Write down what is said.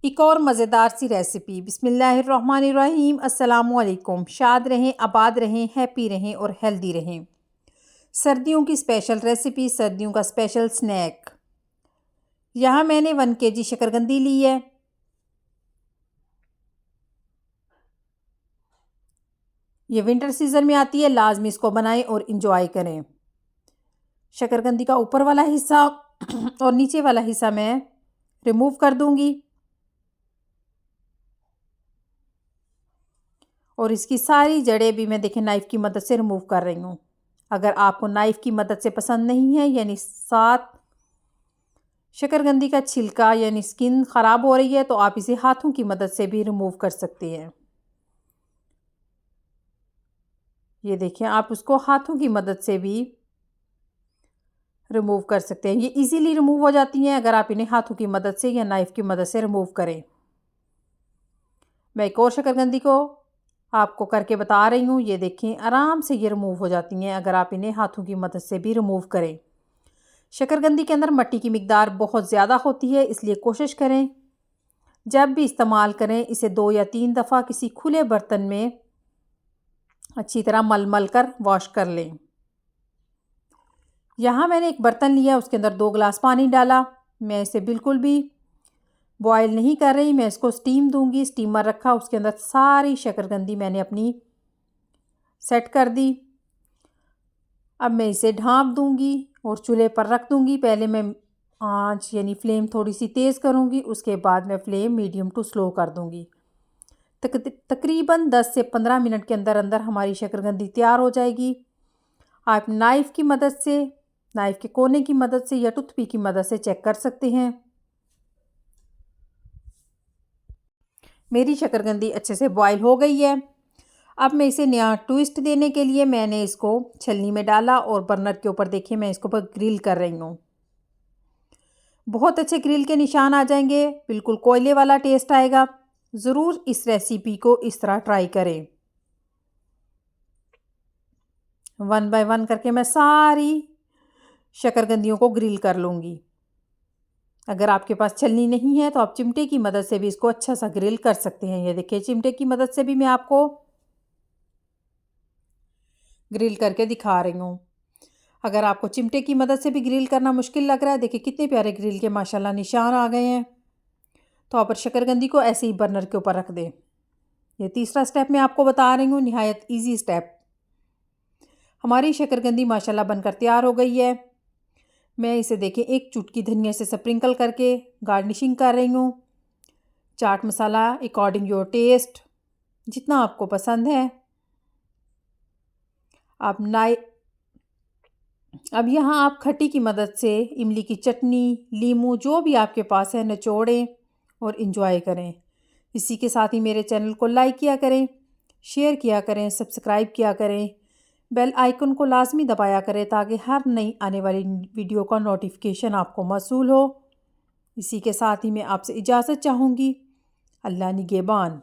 एक और मज़ेदार सी रेसिपी। बिस्मिल्लाहिर्रहमानिर्रहीम। अस्सलामुअलैकुम। शाद रहें, आबाद रहें, हैप्पी रहें और हेल्दी रहें। सर्दियों की स्पेशल रेसिपी, सर्दियों का स्पेशल स्नैक। यहाँ मैंने 1 kg शकरकंदी ली है। ये विंटर सीज़न में आती है, लाजमी इसको बनाएं और इंजॉय करें। शकरकंदी का ऊपर वाला हिस्सा और नीचे वाला हिस्सा मैं रिमूव कर दूंगी और इसकी सारी जड़ें भी मैं देखें नाइफ़ की मदद से रिमूव कर रही हूँ। अगर आपको नाइफ़ की मदद से पसंद नहीं है, यानी साथ शकरकंदी का छिलका यानी स्किन ख़राब हो रही है, तो आप इसे हाथों की मदद से भी रिमूव कर सकते हैं। ये देखें, आप उसको हाथों की मदद से भी रिमूव कर सकते हैं। ये इजीली रिमूव हो जाती हैं अगर आप इन्हें हाथों की मदद से या नाइफ़ की मदद से रिमूव करें। मैं एक और शकरकंदी को आपको करके बता रही हूँ। ये देखें, आराम से ये रिमूव हो जाती हैं अगर आप इन्हें हाथों की मदद से भी रिमूव करें। शकरकंदी के अंदर मिट्टी की मिकदार बहुत ज़्यादा होती है, इसलिए कोशिश करें जब भी इस्तेमाल करें इसे 2 या 3 दफ़ा किसी खुले बर्तन में अच्छी तरह मल कर वॉश कर लें। यहाँ मैंने एक बर्तन लिया, उसके अंदर 2 गिलास पानी डाला। मैं इसे बिल्कुल भी बॉयल नहीं कर रही, मैं इसको स्टीम दूंगी। स्टीमर रखा, उसके अंदर सारी शकरकंदी मैंने अपनी सेट कर दी। अब मैं इसे ढाँप दूंगी और चूल्हे पर रख दूंगी। पहले मैं आंच यानी फ्लेम थोड़ी सी तेज़ करूंगी, उसके बाद मैं फ्लेम मीडियम टू स्लो कर दूंगी। तकरीबन 10 से 15 मिनट के अंदर अंदर हमारी शकरकंदी तैयार हो जाएगी। आप नाइफ़ की मदद से, नाइफ़ के कोने की मदद से या टूथपिक की मदद से चेक कर सकते हैं। मेरी शकरकंदी अच्छे से बॉयल हो गई है। अब मैं इसे नया ट्विस्ट देने के लिए मैंने इसको छलनी में डाला और बर्नर के ऊपर देखिए मैं इसको पर ग्रिल कर रही हूँ। बहुत अच्छे ग्रिल के निशान आ जाएंगे, बिल्कुल कोयले वाला टेस्ट आएगा। ज़रूर इस रेसिपी को इस तरह ट्राई करें। 1 बाय 1 करके मैं सारी शकरकंदियों को ग्रिल कर लूँगी। अगर आपके पास छलनी नहीं है तो आप चिमटे की मदद से भी इसको अच्छा सा ग्रिल कर सकते हैं। ये देखिए, चिमटे की मदद से भी मैं आपको ग्रिल करके दिखा रही हूँ। अगर आपको चिमटे की मदद से भी ग्रिल करना मुश्किल लग रहा है, देखिए कितने प्यारे ग्रिल के माशाल्लाह निशान आ गए हैं। तो आप शकरकंदी को ऐसे ही बर्नर के ऊपर रख दें। ये तीसरा स्टेप मैं आपको बता रही हूँ, निहायत ईजी स्टेप। हमारी शकरकंदी माशाल्लाह बनकर तैयार हो गई है। मैं इसे देखें एक चुटकी धनिया से स्प्रिंकल करके गार्निशिंग कर रही हूँ। Chaat masala according your test, जितना आपको पसंद है। आप नाइ अब यहाँ आप खट्टी की मदद से इमली की चटनी, नींबू जो भी आपके पास है निचोड़ें और इंजॉय करें। इसी के साथ ही मेरे चैनल को लाइक किया करें, शेयर किया करें, सब्सक्राइब किया करें, बेल आइकन को लाजमी दबाया करें ताकि हर नई आने वाली वीडियो का नोटिफिकेशन आपको मौसूल हो। इसी के साथ ही मैं आपसे इजाज़त चाहूँगी। अल्लाह निगहबान।